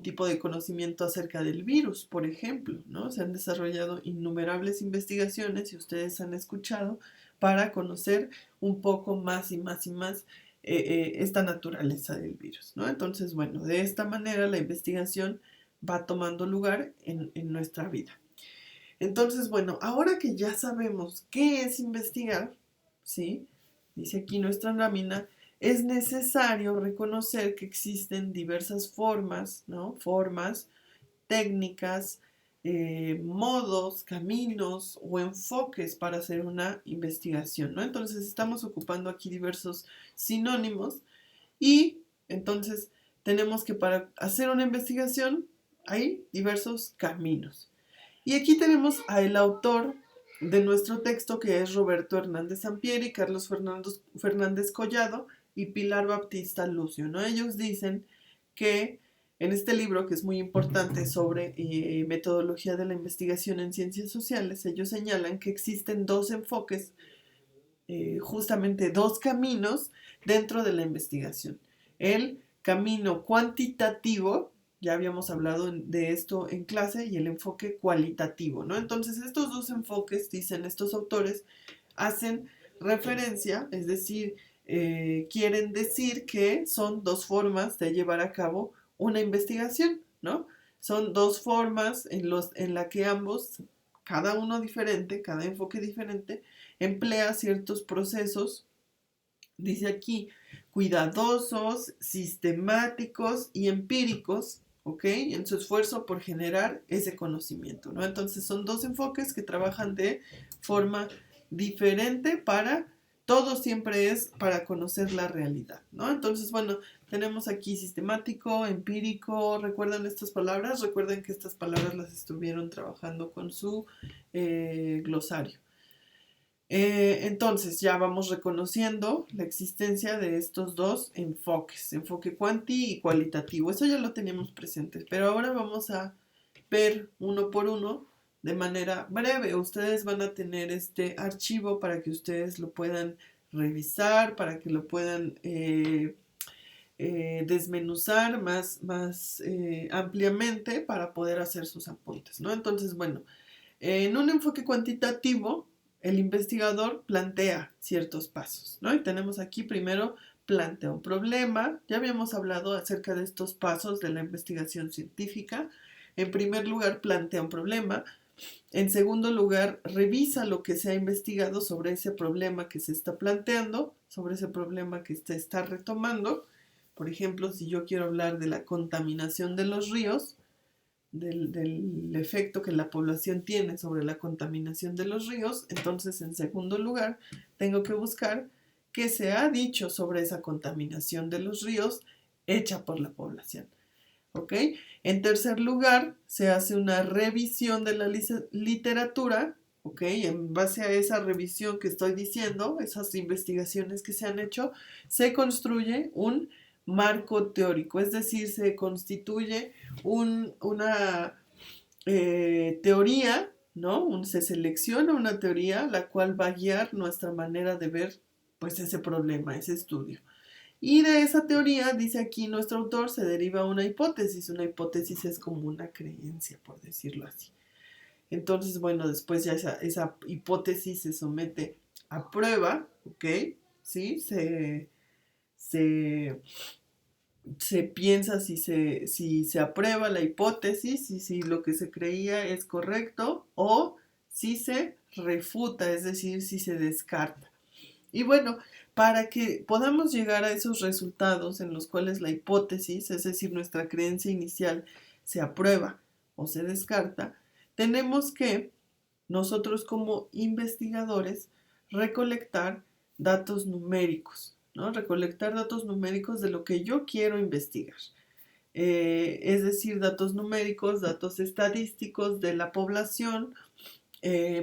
tipo de conocimiento acerca del virus, por ejemplo, ¿no? Se han desarrollado innumerables investigaciones, y ustedes han escuchado, para conocer un poco más y más y más esta naturaleza del virus, ¿no? Entonces, bueno, de esta manera la investigación va tomando lugar en nuestra vida. Entonces, bueno, ahora que ya sabemos qué es investigar, ¿sí? Dice aquí nuestra lámina, es necesario reconocer que existen diversas formas, ¿no? Formas, técnicas, modos, caminos o enfoques para hacer una investigación, ¿no? Entonces estamos ocupando aquí diversos sinónimos, y entonces tenemos que para hacer una investigación hay diversos caminos. Y aquí tenemos al autor de nuestro texto, que es Roberto Hernández Sampieri, Carlos Fernández Collado y Pilar Baptista Lucio, ¿no? Ellos dicen que en este libro, que es muy importante sobre metodología de la investigación en ciencias sociales, ellos señalan que existen dos enfoques, justamente dos caminos dentro de la investigación. El camino cuantitativo, ya habíamos hablado de esto en clase, y el enfoque cualitativo, ¿no? Entonces, estos dos enfoques, dicen estos autores, hacen referencia, es decir, quieren decir que son dos formas de llevar a cabo una investigación, ¿no? Son dos formas en la que ambos, cada uno diferente, cada enfoque diferente, emplea ciertos procesos, dice aquí, cuidadosos, sistemáticos y empíricos, ¿ok? En su esfuerzo por generar ese conocimiento, ¿no? Entonces son dos enfoques que trabajan de forma diferente para, todo siempre es para conocer la realidad, ¿no? Entonces, bueno, tenemos aquí sistemático, empírico, ¿recuerdan estas palabras? Recuerden que estas palabras las estuvieron trabajando con su glosario. Entonces ya vamos reconociendo la existencia de estos dos enfoques, enfoque cuanti y cualitativo. Eso ya lo teníamos presente, pero ahora vamos a ver uno por uno de manera breve. Ustedes van a tener este archivo para que ustedes lo puedan revisar, para que lo puedan desmenuzar más ampliamente para poder hacer sus apuntes, ¿no? Entonces, bueno, en un enfoque cuantitativo, el investigador plantea ciertos pasos, ¿no? Y tenemos aquí primero, plantea un problema. Ya habíamos hablado acerca de estos pasos de la investigación científica. En primer lugar, plantea un problema. En segundo lugar, revisa lo que se ha investigado sobre ese problema que se está planteando, sobre ese problema que se está retomando. Por ejemplo, si yo quiero hablar de la contaminación de los ríos, del efecto que la población tiene sobre la contaminación de los ríos, entonces en segundo lugar tengo que buscar qué se ha dicho sobre esa contaminación de los ríos hecha por la población. ¿Ok? En tercer lugar, se hace una revisión de la literatura, ¿ok? En base a esa revisión que estoy diciendo, esas investigaciones que se han hecho, se construye un marco teórico, es decir, se constituye una teoría, ¿no? Se selecciona una teoría la cual va a guiar nuestra manera de ver, pues, ese problema, ese estudio. Y de esa teoría, dice aquí nuestro autor, se deriva una hipótesis. Una hipótesis es como una creencia, por decirlo así. Entonces, bueno, después ya esa hipótesis se somete a prueba, ¿ok? ¿Sí? Se piensa si se aprueba la hipótesis y si lo que se creía es correcto, o si se refuta, es decir, si se descarta. Y bueno, para que podamos llegar a esos resultados en los cuales la hipótesis, es decir, nuestra creencia inicial, se aprueba o se descarta, tenemos que nosotros como investigadores recolectar datos numéricos, ¿no? Recolectar datos numéricos de lo que yo quiero investigar. Es decir, datos numéricos, datos estadísticos de la población.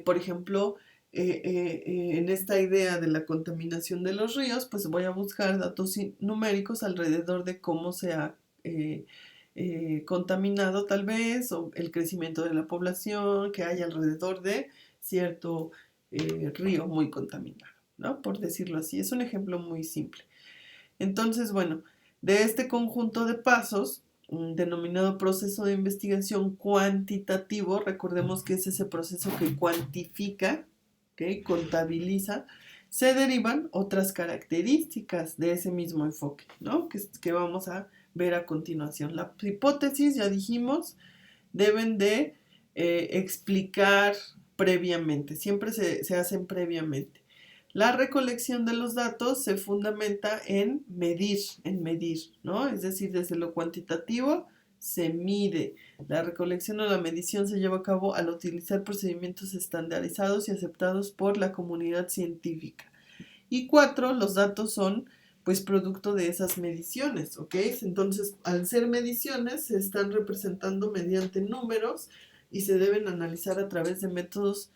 Por ejemplo, en esta idea de la contaminación de los ríos, pues voy a buscar datos numéricos alrededor de cómo se ha contaminado tal vez, o el crecimiento de la población que hay alrededor de cierto río muy contaminado, ¿no? Por decirlo así, es un ejemplo muy simple. Entonces, bueno, de este conjunto de pasos, denominado proceso de investigación cuantitativo. Recordemos que es ese proceso que cuantifica, ¿okay? Contabiliza. Se derivan otras características de ese mismo enfoque, ¿no? Que vamos a ver a continuación. Las hipótesis, ya dijimos, deben de explicar previamente, siempre se hacen previamente. La recolección de los datos se fundamenta en medir, ¿no? Es decir, desde lo cuantitativo se mide. La recolección o la medición se lleva a cabo al utilizar procedimientos estandarizados y aceptados por la comunidad científica. Y 4, los datos son pues producto de esas mediciones, ¿ok? Entonces, al ser mediciones, se están representando mediante números y se deben analizar a través de métodos,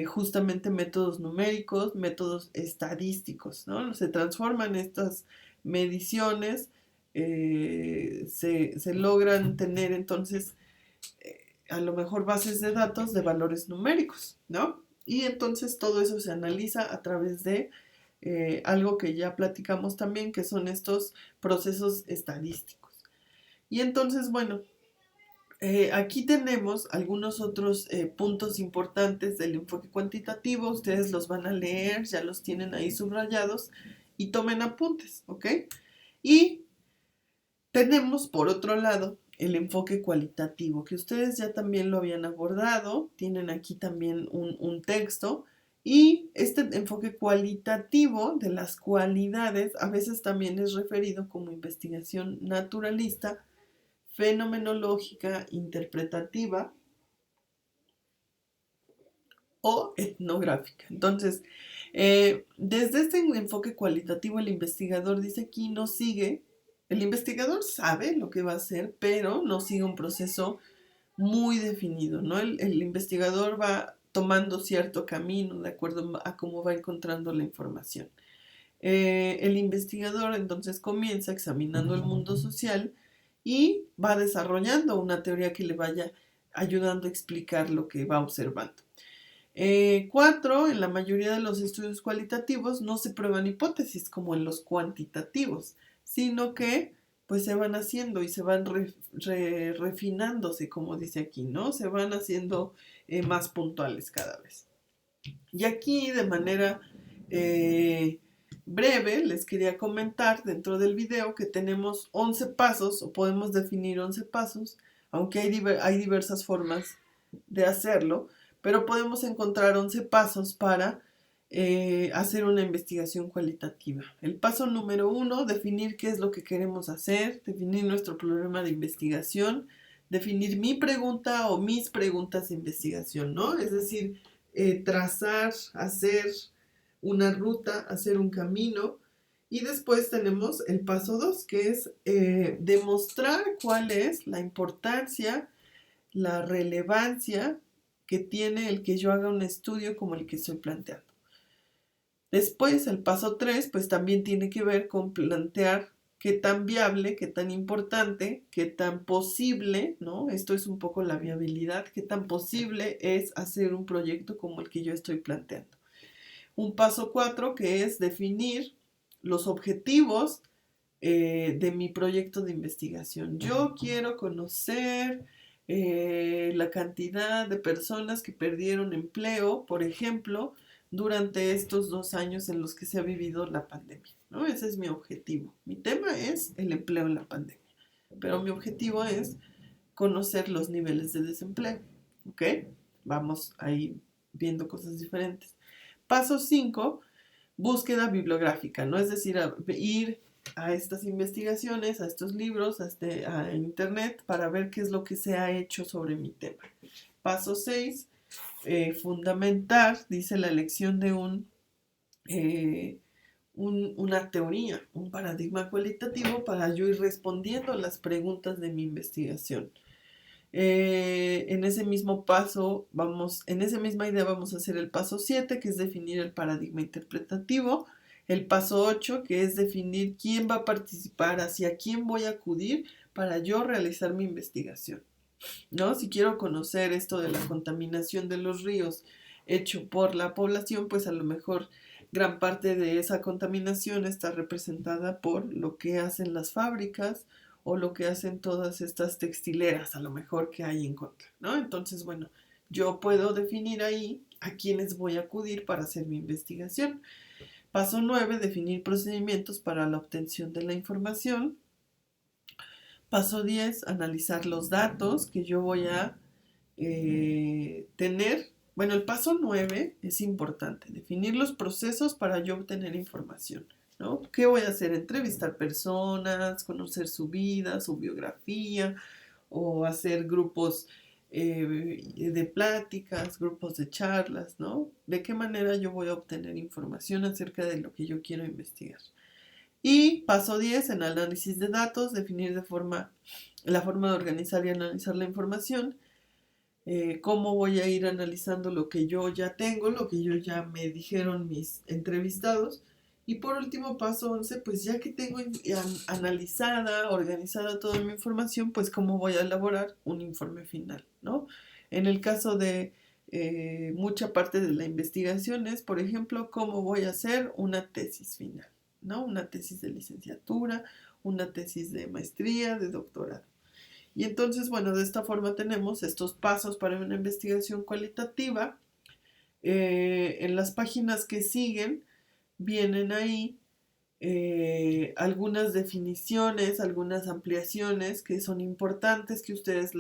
justamente métodos numéricos, métodos estadísticos, ¿no? Se transforman estas mediciones, se logran tener entonces a lo mejor bases de datos de valores numéricos, ¿no? Y entonces todo eso se analiza a través de algo que ya platicamos también, que son estos procesos estadísticos. Y entonces, bueno, aquí tenemos algunos otros puntos importantes del enfoque cuantitativo. Ustedes los van a leer, ya los tienen ahí subrayados y tomen apuntes, ¿ok? Y tenemos por otro lado el enfoque cualitativo, que ustedes ya también lo habían abordado, tienen aquí también un texto. Y este enfoque cualitativo de las cualidades a veces también es referido como investigación naturalista, fenomenológica, interpretativa o etnográfica. Entonces, desde este enfoque cualitativo, el investigador dice aquí no sigue, el investigador sabe lo que va a hacer, pero no sigue un proceso muy definido, ¿no? El investigador va tomando cierto camino de acuerdo a cómo va encontrando la información. El investigador entonces comienza examinando el mundo social y va desarrollando una teoría que le vaya ayudando a explicar lo que va observando. 4. En la mayoría de los estudios cualitativos no se prueban hipótesis como en los cuantitativos, sino que pues se van haciendo y se van refinándose, como dice aquí, ¿no? Se van haciendo más puntuales cada vez. Y aquí de manera breve les quería comentar dentro del video que tenemos 11 pasos, o podemos definir 11 pasos, aunque hay diversas formas de hacerlo, pero podemos encontrar 11 pasos para hacer una investigación cualitativa. El paso número 1, definir qué es lo que queremos hacer, definir nuestro problema de investigación, definir mi pregunta o mis preguntas de investigación, ¿no? Es decir, trazar, hacer una ruta, hacer un camino. Y después tenemos el paso 2, que es demostrar cuál es la importancia, la relevancia que tiene el que yo haga un estudio como el que estoy planteando. Después, el paso 3, pues también tiene que ver con plantear qué tan viable, qué tan importante, qué tan posible, ¿no? Esto es un poco la viabilidad, qué tan posible es hacer un proyecto como el que yo estoy planteando. Un paso 4, que es definir los objetivos de mi proyecto de investigación. Yo quiero conocer la cantidad de personas que perdieron empleo, por ejemplo, durante estos 2 años en los que se ha vivido la pandemia, ¿no? Ese es mi objetivo. Mi tema es el empleo en la pandemia, pero mi objetivo es conocer los niveles de desempleo, ¿ok? Vamos ahí viendo cosas diferentes. Paso 5, búsqueda bibliográfica, ¿no? Es decir, ir a estas investigaciones, a estos libros, a internet para ver qué es lo que se ha hecho sobre mi tema. Paso 6, fundamentar, dice la elección de una teoría, un paradigma cualitativo para yo ir respondiendo a las preguntas de mi investigación. En ese mismo paso, en esa misma idea vamos a hacer el paso 7, que es definir el paradigma interpretativo. El paso 8, que es definir quién va a participar, hacia quién voy a acudir para yo realizar mi investigación, ¿no? Si quiero conocer esto de la contaminación de los ríos hecho por la población, pues a lo mejor gran parte de esa contaminación está representada por lo que hacen las fábricas o lo que hacen todas estas textileras a lo mejor que hay en contra, ¿no? Entonces, bueno, yo puedo definir ahí a quiénes voy a acudir para hacer mi investigación. Paso 9, definir procedimientos para la obtención de la información. Paso 10, analizar los datos que yo voy a tener. Bueno, el paso 9 es importante, definir los procesos para yo obtener información, ¿no? ¿Qué voy a hacer? Entrevistar personas, conocer su vida, su biografía, o hacer grupos de pláticas, grupos de charlas, ¿no? ¿De qué manera yo voy a obtener información acerca de lo que yo quiero investigar? Y paso 10, en análisis de datos, definir la forma de organizar y analizar la información, cómo voy a ir analizando lo que yo ya tengo, lo que yo ya me dijeron mis entrevistados. Y por último, paso 11, pues ya que tengo analizada, organizada toda mi información, pues cómo voy a elaborar un informe final, ¿no? En el caso de mucha parte de la investigación es, por ejemplo, cómo voy a hacer una tesis final, ¿no? Una tesis de licenciatura, una tesis de maestría, de doctorado. Y entonces, bueno, de esta forma tenemos estos pasos para una investigación cualitativa. En las páginas que siguen vienen ahí algunas definiciones, algunas ampliaciones que son importantes que ustedes las